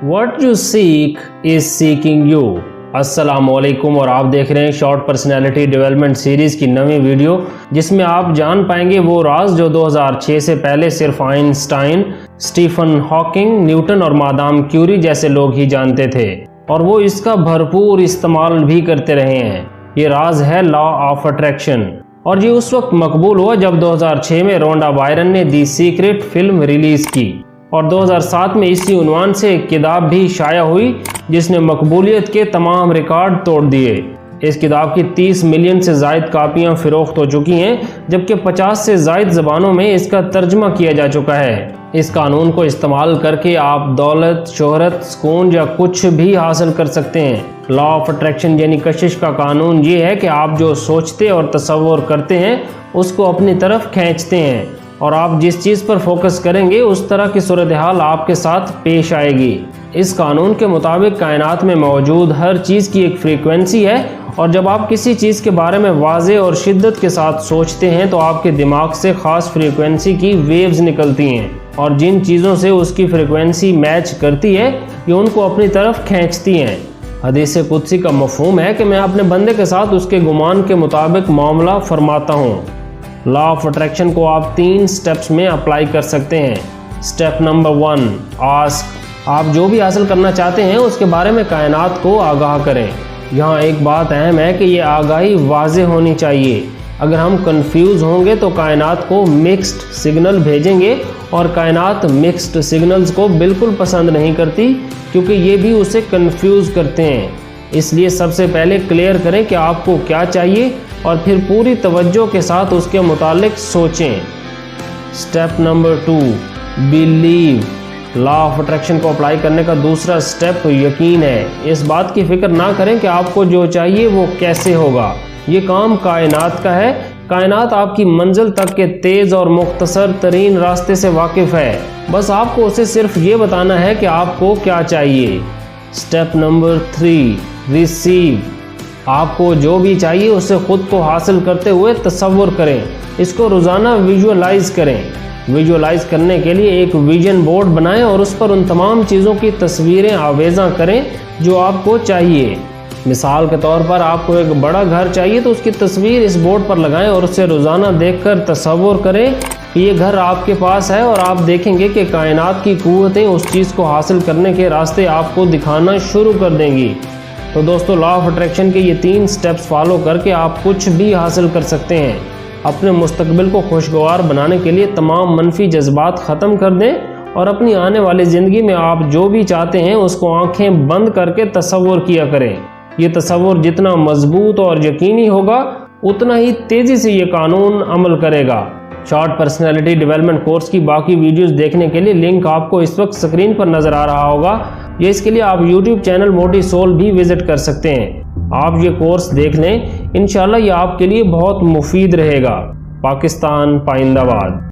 What you seek is seeking you। अस्सलामुअलैकुम और आप देख रहे हैं शॉर्ट पर्सनैलिटी डेवलपमेंट सीरीज़ की नवी वीडियो, जिसमें आप जान पाएंगे वो राज जो 2006 से पहले सिर्फ आइंस्टाइन, स्टीफन हॉकिंग, न्यूटन और मादाम क्यूरी जैसे लोग ही जानते थे, और वो इसका भरपूर इस्तेमाल भी करते रहे हैं। ये राज है लॉ ऑफ अट्रैक्शन, और ये उस वक्त मकबूल हुआ जब 2006 में रोंडा बायरन ने दी सीक्रेट फिल्म रिलीज की, और 2007 में इसी उन्वान से एक किताब भी शाया हुई जिसने मकबूलियत के तमाम रिकॉर्ड तोड़ दिए। इस किताब की 30 मिलियन से ज़ायद कापियाँ फ़रोख्त हो चुकी हैं, जबकि 50 से ज़ायद ज़बानों में इसका तर्जमा किया जा चुका है। इस कानून को इस्तेमाल करके आप दौलत, शोहरत, सुकून या कुछ भी हासिल कर सकते हैं। लॉ ऑफ अट्रैक्शन यानी कशिश का कानून ये है कि आप जो सोचते और तसव्वुर करते हैं उसको अपनी तरफ खींचते हैं, और आप जिस चीज़ पर फोकस करेंगे उस तरह की सूरत हाल आपके साथ पेश आएगी। इस कानून के मुताबिक कायनात में मौजूद हर चीज़ की एक फ्रीक्वेंसी है, और जब आप किसी चीज़ के बारे में वाज़े और शिद्दत के साथ सोचते हैं तो आपके दिमाग से ख़ास फ्रीक्वेंसी की वेव्स निकलती हैं, और जिन चीज़ों से उसकी फ्रीक्वेंसी मैच करती है ये उनको अपनी तरफ खींचती हैं। हदीस कुदसी का मफ़हूम है कि मैं अपने बंदे के साथ उसके गुमान के मुताबिक मामला फरमाता हूँ। लॉ ऑफ अट्रैक्शन को आप 3 स्टेप्स में अप्लाई कर सकते हैं। Step number 1, ask. आप जो भी हासिल करना चाहते हैं उसके बारे में कायनात को आगाह करें। यहाँ एक बात अहम है कि ये आगाही वाज़ेह होनी चाहिए। अगर हम कंफ्यूज होंगे तो कायनात को मिक्स्ड सिग्नल भेजेंगे, और कायनात मिक्स्ड सिग्नल्स को बिल्कुल पसंद नहीं करती, क्योंकि ये भी उसे कंफ्यूज करते हैं। इसलिए सबसे पहले क्लियर करें कि आपको क्या चाहिए, और फिर पूरी तवज्जो के साथ उसके मुतालिक सोचें। Step number 2, believe. Law of attraction को अप्लाई करने का दूसरा स्टेप यकीन है। इस बात की फिक्र ना करें कि आपको जो चाहिए वो कैसे होगा। ये काम कायनात का है। कायनात आपकी मंजिल तक के तेज़ और मुख्तसर तरीन रास्ते से वाकिफ़ है। बस आपको उसे सिर्फ ये बताना है कि आपको क्या चाहिए। Step number 3, receive. आपको जो भी चाहिए उसे खुद को हासिल करते हुए तसव्वुर करें। इसको रोज़ाना विजुअलाइज करें। विजुअलाइज करने के लिए एक विजन बोर्ड बनाएं और उस पर उन तमाम चीज़ों की तस्वीरें आवेज़ा करें जो आपको चाहिए। मिसाल के तौर पर आपको एक बड़ा घर चाहिए तो उसकी तस्वीर इस बोर्ड पर लगाएं और उसे रोज़ाना देखकर तसव्वुर करें कि ये घर आपके पास है, और आप देखेंगे कि कायनात की क़ुव्वतें उस चीज़ को हासिल करने के रास्ते आपको दिखाना शुरू कर देंगी। तो दोस्तों, लॉ ऑफ अट्रैक्शन के ये 3 स्टेप्स फॉलो करके आप कुछ भी हासिल कर सकते हैं। अपने मुस्तकबिल को खुशगवार बनाने के लिए तमाम मनफी जज्बात ख़त्म कर दें, और अपनी आने वाली ज़िंदगी में आप जो भी चाहते हैं उसको आंखें बंद करके तसव्वुर किया करें। ये तसव्वुर जितना मजबूत और यकीनी होगा उतना ही तेज़ी से ये कानून अमल करेगा। शॉर्ट पर्सनैलिटी डेवलपमेंट कोर्स की बाकी वीडियोस देखने के लिए लिंक आपको इस वक्त स्क्रीन पर नज़र आ रहा होगा। ये इसके लिए आप यूट्यूब चैनल मोटी सोल भी विज़िट कर सकते हैं। आप ये कोर्स देख लें, इंशाल्लाह ये आपके लिए बहुत मुफीद रहेगा। पाकिस्तान पाइंदाबाद।